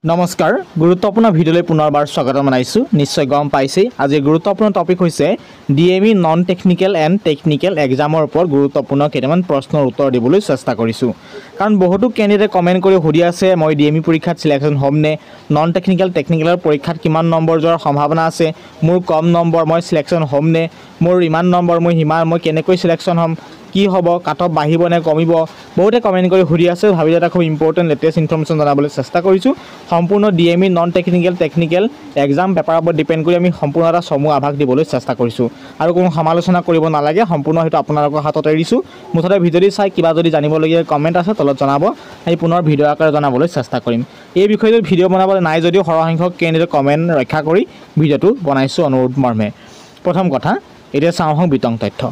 নমস্কাৰ গুৰুত্বপূৰ্ণ ভিডিঅ'লৈ পুনৰবাৰ স্বাগত জনাইছো নিশ্চয় গম পাইছে আজি গুৰুত্বপূৰ্ণ টপিক হৈছে DME non technical and technical এক্সামৰ ওপৰত গুৰুত্বপূৰ্ণ কেইটামান প্ৰশ্নৰ উত্তৰ দিবলৈ চেষ্টা কৰিছো কাৰণ বহুতো কেণ্ডিডেটে কমেন্ট কৰি সুধি আছে মই ডিএমই পৰীক্ষাত সিলেকশন হ'ম নে নন টেকনিক্যালৰ পৰীক্ষাত কিমান নম্বৰ যোৱাৰ সম্ভাৱনা আছে মোৰ কম নম্বৰ মই সিলেকশন হ'ম নে মোৰ ইমান নম্বৰ মই কেনেকৈ সিলেকশন হ'ম কি হ'ব কাটঅফ বাঢ়িব নে কমিব বহুতে কমেন্ট কৰি সুধি আছে ভাবিলে এটা খুব ইম্পৰ্টেন্ট লেটেষ্ট ইনফৰমেশন জানাবলৈ চেষ্টা কৰিছো সম্পূৰ্ণ ডিএমই নন টেকনিক্যাল এক্সাম পেপাৰৰ ওপৰত ডিপেন্ড কৰি আমি সম্পূৰ্ণ এটা সমূহ আভাস দিবলৈ চেষ্টা কৰিছো আৰু কোনো সমালোচনা কৰিব নালাগে সম্পূৰ্ণ হেতু আপোনালোকৰ হাতত এৰিছো মুঠতে ভিডিঅ'টি চাই কিবা যদি জানিবলগীয়া কমেন্ট আছে তলত জনাব আমি পুনৰ ভিডিঅ' আকাৰে জনাবলৈ চেষ্টা কৰিম এই বিষয়টো ভিডিঅ' বনাবলৈ নাই যদিও সৰহসংখ্যক কেণ্ডিডেট কমেন্ট ৰক্ষা কৰি ভিডিঅ'টো বনাইছো অনুৰোধ মৰ্মে প্ৰথম কথা এতিয়া চাওঁ বিতং তথ্য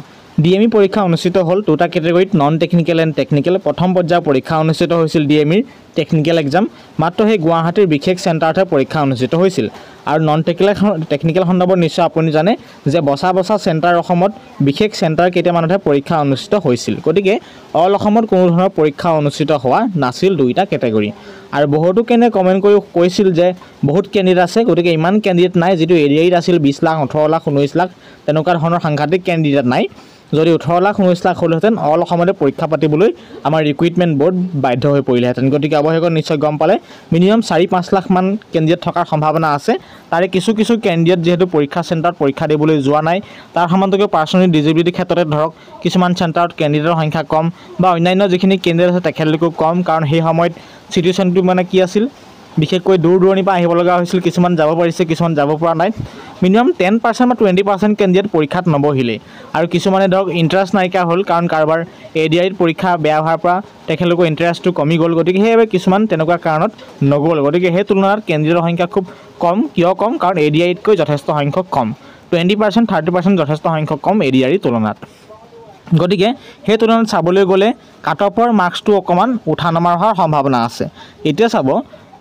ডিএমই পৰীক্ষা অনুষ্ঠিত হল দুটা কেটেগৰীত নন টেকনিক্যাল এণ্ড টেকনিক্যাল প্ৰথম পৰ্যায়ৰ পৰীক্ষা অনুষ্ঠিত হৈছিল ডিএমইৰ টেকনিক্যাল এক্সাম মাত্ৰ সেই গুৱাহাটীৰ বিশেষ চেণ্টাৰতে পৰীক্ষা অনুষ্ঠিত হৈছিল আৰু নন টেকনিক্যাল সন্দৰ্ভত নিশ্চয় আপুনি জানে যে বসা চেণ্টাৰ অসমত বিশেষ চেণ্টাৰ কেইটামানতহে পৰীক্ষা অনুষ্ঠিত হৈছিল গতিকে অল অসমত কোনো ধৰণৰ পৰীক্ষা অনুষ্ঠিত হোৱা নাছিল দুইটা কেটেগৰী আৰু বহুতো কেনে কমেন্ট কৰি কৈছিল যে বহুত কেণ্ডিডেট আছে গতিকে ইমান কেণ্ডিডেট নাই যেটো এৰিয়াত আছিল 20 লাখ 18 লাখ 19 লাখ তেনেকুৱা ধৰণৰ সাংঘাতিক কেণ্ডিডেট নাই যদি 18 লাখ 19 লাখ হলহেঁতেন অল অসমতে পৰীক্ষা পাতিবলৈ আমাৰ ৰিক্ৰুটমেন্ট বোৰ্ড বাধ্য হৈ পৰিলেহেঁতেন গতিকে অৱশেষত নিশ্চয় গম পালে মিনিমাম 4-5 লাখ মান কেণ্ডিডেট থকাৰ সম্ভাৱনা আছে তাৰে কিছু কেণ্ডিডেট যেহেতু পৰীক্ষা চেণ্টাৰত পৰীক্ষা দিবলৈ যোৱা নাই তাৰ সমান্তৰালকৈ পাৰ্চনেল ডিজেবিলিটি ক্ষেত্ৰতে ধৰক কিছুমান চেণ্টাৰত কেণ্ডিডেটৰ সংখ্যা কম বা অন্যান্য যিখিনি কেণ্ডিডেট আছে তেখেতলোকো কম কাৰণ সেই সময়ত সিচুৱেশ্যনটো মানে কি আছিল বিশেষকৈ দূৰ-দূৰণিৰ পৰা আহিব লগা হৈছিল কিছুমান যাব পাৰিছে কিছুমান যাব পৰা নাই মিনিমাম 10% বা 20% কেণ্ডিডেট পৰীক্ষাত নবহিলে আৰু কিছুমানে ধৰক ইন্টাৰেষ্ট নাইকা হ'ল কাৰণ কাৰবাৰ এডিআইত পৰীক্ষা বেয়া হোৱাৰ পৰা তেখেতলোকৰ ইন্টাৰেষ্টটো কমি গ'ল গতিকে সেইবাবে কিছুমান তেনেকুৱা কাৰণত নগ'ল গতিকে সেই তুলনাত কেণ্ডিডেটৰ সংখ্যা খুব কম কিয় কম কাৰণ এডিআইতকৈ যথেষ্ট সংখ্যক কম 20% 30% যথেষ্ট সংখ্যক কম এডিআইৰ তুলনাত গতিকে সেই তুলনাত চাবলৈ গ'লে কাটঅফৰ মাৰ্কসটো অকমান উঠা নমাৰ হোৱাৰ সম্ভাৱনা আছে এতিয়া চাব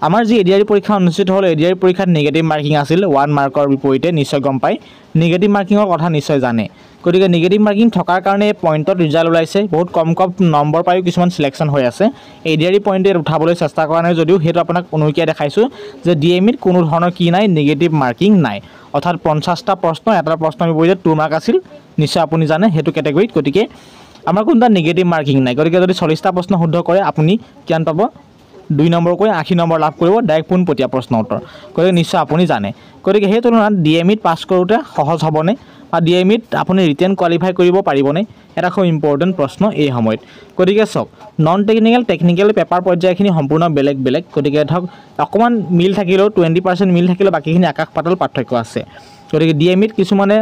আমাৰ যি এডিআই পৰীক্ষা অনুষ্ঠিত হ'ল এডিআই পৰীক্ষাত নেগেটিভ মাৰ্কিং আছিল 1 মাৰ্কৰ বিপৰীতে নিশ্চয় গম পাই নেগেটিভ মাৰ্কিংৰ কথা নিশ্চয় জানে গতিকে নেগেটিভ মাৰ্কিং থকাৰ কাৰণে পইণ্টত ৰিজাল্ট ওলাইছে বহুত কম নম্বৰ পায়ো কিছুমান সিলেকশন হৈ আছে এডিআই পইণ্টে উঠাবলৈ চেষ্টা কৰা নাই যদিও হেতু আপোনাক অনুকিয়া দেখাইছো যে ডিএমইত কোনো ধৰণৰ কি নাই নেগেটিভ মাৰ্কিং নাই অৰ্থাৎ 50টা প্ৰশ্ন এটা প্ৰশ্নৰ বিপৰীতে 2 মাৰ্ক আছিল নিশ্চয় আপুনি জানে হেতু কেটেগৰীত গতিকে আমাৰ কোনটা নেগেটিভ মাৰ্কিং নাই গতিকে যদি 40টা প্ৰশ্ন শুদ্ধ কৰে আপুনি কিমান পাব 2 নম্বৰ কৈ 80 নম্বৰ লাভ কৰিব ডাইৰেক্ট পোনপটীয়া প্ৰশ্ন উত্তৰ গতিকে নিশ্চয় আপুনি জানে গতিকে সেই তুলনাত ডিএমইত পাছ কৰোঁতে সহজ হ'বনে বা ডিএমইত আপুনি ৰিটেন কোৱালিফাই কৰিব পাৰিবনে এটা খুব ইম্পৰ্টেণ্ট প্ৰশ্ন এই সময়ত গতিকে চাওক নন টেকনিক্যাল পেপাৰ পৰ্যায়খিনি সম্পূৰ্ণ বেলেগ গতিকে ধৰক অকমান মিল থাকিলেও 20% মিল থাকিলেও বাকিখিনি আকাশ পাতাল পাৰ্থক্য আছে গতিকে ডিএমইত কিছুমানে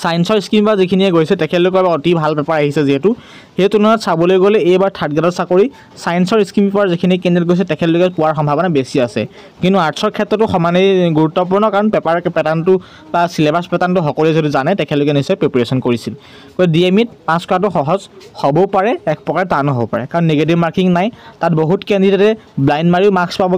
সায়েন্সৰ স্কিম বা যিখিনিয়ে গৈছে তেখেতলোকৰ অতি ভাল পেপাৰ আহিছে যেহেতু সেই তুলনাত চাবলৈ গ'লে এইবাৰ থাৰ্ড গ্ৰেডৰ চাকৰি সায়েন্সৰ স্কিম পেপাৰ যিখিনি কেণ্ডিডেট গৈছে তেখেতলোকে পোৱাৰ সম্ভাৱনা বেছি আছে কিন্তু আৰ্টছৰ ক্ষেত্ৰতো সমানেই গুৰুত্বপূৰ্ণ কাৰণ পেপাৰ পেটাৰ্ণটো বা সিলেবাছ পেটাৰ্ণটো সকলোৱে যদি জানে তেখেতলোকে নিশ্চয় প্ৰিপাৰেচন কৰিছিল গতিকে ডিএমইত পাছ কৰাটো সহজ হ'বও পাৰে এক প্ৰকাৰ টানো হ'ব পাৰে কাৰণ নেগেটিভ মাৰ্কিং নাই তাত বহুত কেণ্ডিডেটে ব্লাইণ্ড মাৰিও মাৰ্কছ পাব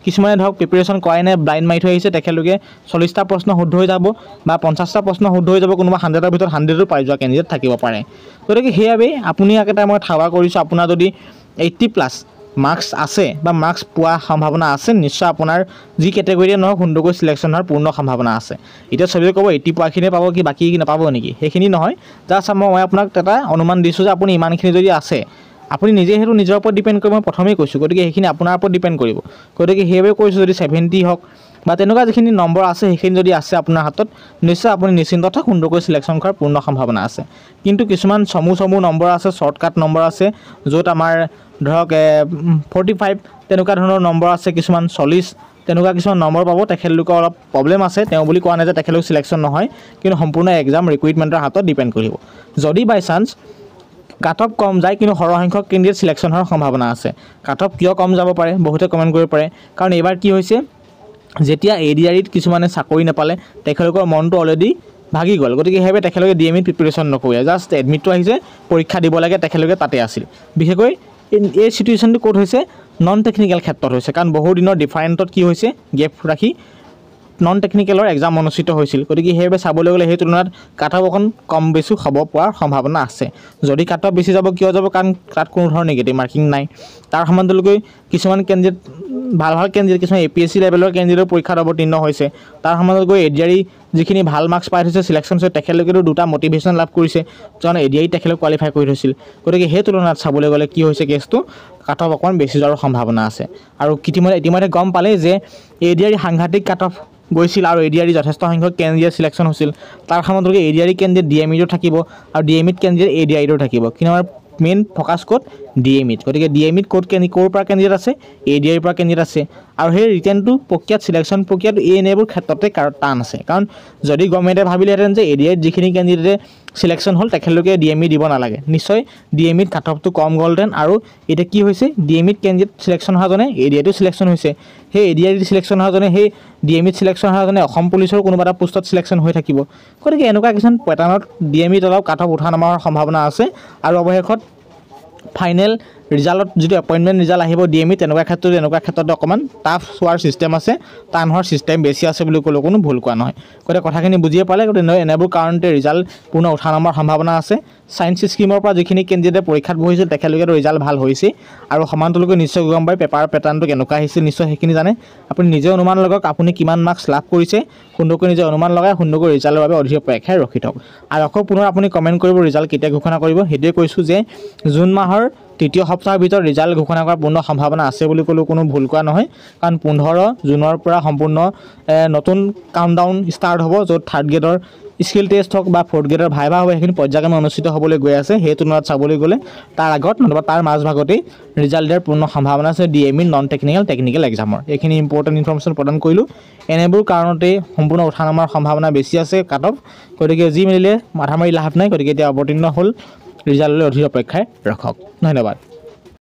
কিছুমানে ধৰক প্ৰিপাৰেচন কৰাই নাই ব্লাইণ্ড মাৰি থৈ আহিছে তেখেতলোকে 40টা প্ৰশ্ন শুদ্ধ হৈ যাব বা 50টা প্ৰশ্ন শুদ্ধ হৈ যাব কোনোবা 100ৰ ভিতৰত 100ও পাই যোৱা কেণ্ডিডেট থাকিব পাৰে গতিকে সেইবাবে আপুনি এটা মই ঠাৱা কৰিছো আপোনাৰ যদি 80+ মাৰ্কস আছে বা মাৰ্কস পোৱা সম্ভাৱনা আছে নিশ্চয় আপোনাৰ যি কেটেগৰীয়ে নহয় সুন্দৰকৈ সিলেকশন হোৱাৰ পূৰ্ণ সম্ভাৱনা আছে এতিয়া সবেই ক'ব 80 পোৱাখিনি পাব কি বাকি নাপাব নেকি সেইখিনি নহয় জাস্ট মই আপোনাক এটা অনুমান দিছো যে আপুনি ইমানখিনি যদি আছে আপুনি নিজে হেতু নিজৰ ওপৰত ডিপেন্ড কৰিব মই প্ৰথমেই কৈছো গতিকে সেইখিনি আপোনাৰ ওপৰত ডিপেন্ড কৰিব গতিকে হেবে কৈছো যদি 70 হক বা তেনেকুৱা যিখিনি নম্বৰ আছে সেইখিনি যদি আছে আপোনাৰ হাতত নিশ্চয় আপুনি নিশ্চিন্ততা সুন্দৰকৈ সিলেকশন কৰাৰ পূৰ্ণ সম্ভাৱনা আছে কিন্তু কিছুমান চমু নম্বৰ আছে শৰ্টকাট নম্বৰ আছে য'ত আমাৰ ধৰক 45 তেনেকুৱা ধৰণৰ নম্বৰ আছে কিছুমান 40 তেনেকুৱা কিছুমান নম্বৰ পাব তেখেতলোকৰ অলপ প্ৰবলেম আছে তেওঁ বুলি কোৱা নাই যে তেখেতলোক সিলেকশন নহয় কিন্তু সম্পূৰ্ণ এক্সাম ৰিক্ৰুটমেন্টৰ হাতত ডিপেন্ড কৰিব যদি বাই চান্স কাটঅফ কম যায় কিন্তু সৰহসংখ্যক কেণ্ডিডেট সিলেকশন হোৱাৰ সম্ভাৱনা আছে কাটঅফ কিয় কম যাব পাৰে বহুতে কমেন্ট কৰিব পাৰে কাৰণ এবাৰ কি হৈছে যেতিয়া এডিআইত কিছুমানে চাকৰি নাপালে তেখেতলোকৰ মনটো অলৰেডি ভাগি গ'ল গতিকে হেবে তেখেতলোকে ডিএমইত প্ৰিপাৰেচন নকৰে জাস্ট এডমিটটো আহিছে পৰীক্ষা দিব লাগে তেখেতলোকে তাতে আছিল বিশেষকৈ এই সিচুৱেশ্যনটো ক'ত হৈছে নন টেকনিক্যাল ক্ষেত্ৰত হৈছে কাৰণ বহু দিনৰ ডিফাৰেণ্টত কি হৈছে গেপ ৰাখি নন টেকনিকেলৰ এক্সাম অনুষ্ঠিত হৈছিল গতিকে সেইবাবে চাবলৈ গ'লে সেই তুলনাত কাট অফ অকণ কম বেছি হ'ব পোৱাৰ সম্ভাৱনা আছে যদি কাট অফ বেছি যাব কিয় যাব কাৰণ তাত কোনো ধৰণৰ নিগেটিভ মাৰ্কিং নাই তাৰ সমান্তৰালকৈ কিছুমান কেণ্ডিডেট ভাল কেণ্ডিডেট কিছুমান APSC লেভেলৰ কেণ্ডিডেটৰ পৰীক্ষাত অৱতীৰ্ণ হৈছে তাৰ সমান্তৰালকৈ ADRE যিখিনি ভাল মাৰ্কছ পাই থৈছে সিলেকশ্যন হৈছে তেখেতলোকেতো দুটা মটিভেশ্যন লাভ কৰিছে কাৰণ ADRE তেখেতলোক কোৱালিফাই কৰি থৈছিল গতিকে সেই তুলনাত চাবলৈ গ'লে কি হৈছে কেছটো কাট অফ অকণমান বেছি যোৱাৰ সম্ভাৱনা আছে আৰু ইতিমধ্যে গম পালে যে ADRE সাংঘাতিক কাট অফ গৈছিল আৰু ADRE যথেষ্ট সংখ্যক কেণ্ডিডেট সিলেকশ্যন হৈছিল তাৰ সমান্তৰালকৈ ADRE কেণ্ডিডেট DME-টো থাকিব আৰু DME-ত কেণ্ডিডেট ADRE-টো থাকিব কিন্তু আমাৰ মেইন ফ'কাছ ক'ত DME-ত গতিকে DME-ত ক'ৰ পৰা কেণ্ডিডেট আছে ADRE-ৰ পৰা কেণ্ডিডেট আছে আৰু সেই ৰিটেনটো প্ৰক্ৰিয়াত সিলেকশ্যন প্ৰক্ৰিয়াত এনেবোৰ ক্ষেত্ৰতে টান আছে কাৰণ যদি গভৰ্ণমেণ্টে ভাবিলেহেঁতেন যে ADRE-ত যিখিনি কেণ্ডিডেটে সিলেকশ্যন হ'ল তেখেতলোকে DME দিব নালাগে নিশ্চয় DME-ত কাট অফটো কম গ'লহেঁতেন আৰু এতিয়া কি হৈছে DME-ত কেণ্ডিডেট সিলেকশ্যন হোৱাজনে ADRE-টো সিলেকশ্যন হৈছে সেই ADRE-ত সিলেকশ্যন হোৱাজনে সেই DME-ত সিলেকশ্যন হোৱাজনে অসম পুলিচৰ কোনোবা এটা পোষ্টত সিলেকশ্যন হৈ থাকিব গতিকে এনেকুৱা কিছুমান পেটাৰ্ণত DME-ত অলপ কাট অফ উঠা নমাৰ সম্ভাৱনা আছে আৰু অৱশেষত ফাইনেল ৰিজাল্টত যিটো এপইণ্টমেণ্ট ৰিজাল্ট আহিব DME তেনেকুৱা ক্ষেত্ৰত অকণমান টাফ হোৱাৰ ছিষ্টেম আছে টান হোৱাৰ ছিষ্টেম বেছি আছে বুলি ক'লেও কোনো ভুল কোৱা নহয় গতিকে কথাখিনি বুজিয়ে পালে গতিকে এনেবোৰ কাৰণতে ৰিজাল্ট পুনৰ উঠা নমাৰ সম্ভাৱনা আছে ছায়েন্স স্কিমৰ পৰা যিখিনি কেণ্ডিডেটে পৰীক্ষাত বহিছিল তেখেতলোকেতো ৰিজাল্ট ভাল হৈছে আৰু সমান্তৰালকৈ নিশ্চয় গম পায় পেপাৰ পেটাৰ্ণটো কেনেকুৱা আহিছিল নিশ্চয় সেইখিনি জানে আপুনি নিজে অনুমান লগাওক আপুনি কিমান মাৰ্কছ লাভ কৰিছে সুন্দৰকৈ নিজে অনুমান লগাই সুন্দৰকৈ ৰিজাল্টৰ বাবে অধিক অপেক্ষাৰে ৰখি থাকক আৰু আকৌ পুনৰ আপুনি কমেণ্ট কৰিব ৰিজাল্ট কেতিয়া ঘোষণা কৰিব সেইটোৱে কৈছোঁ যে জুন মাহৰ তৃতীয় সপ্তাহৰ ভিতৰত ৰিজাল্ট ঘোষণা কৰাৰ পূৰ্ণ সম্ভাৱনা আছে বুলি ক'লেও কোনো ভুল কোৱা নহয় কাৰণ 15 জুনৰ পৰা সম্পূৰ্ণ নতুন কাউণ্টডাউন ষ্টাৰ্ট হ'ব য'ত থাৰ্ড গ্ৰেডৰ স্কিল টেষ্ট হওক বা ফ'ৰ্থ গ্ৰেডৰ ভাইভা হ'ব সেইখিনি পৰ্যায়ক্ৰমে অনুষ্ঠিত হ'বলৈ গৈ আছে সেই তুলনাত চাবলৈ গ'লে তাৰ আগত নতুবা তাৰ মাজভাগতেই ৰিজাল্ট দিয়াৰ পূৰ্ণ সম্ভাৱনা আছে DME নন টেকনিকেল এক্সামৰ এইখিনি ইম্পৰ্টেণ্ট ইনফৰ্মেশ্যন প্ৰদান কৰিলোঁ এনেবোৰ কাৰণতেই সম্পূৰ্ণ উঠা নমাৰ সম্ভাৱনা বেছি আছে কাট অফ গতিকে যি মিলিলে মাথা মাৰি লাভ নাই গতিকে এতিয়া অৱতীৰ্ণ হ'ল ৰিজাল্টলৈ অধিক অপেক্ষাৰে ৰাখক ধন্যবাদ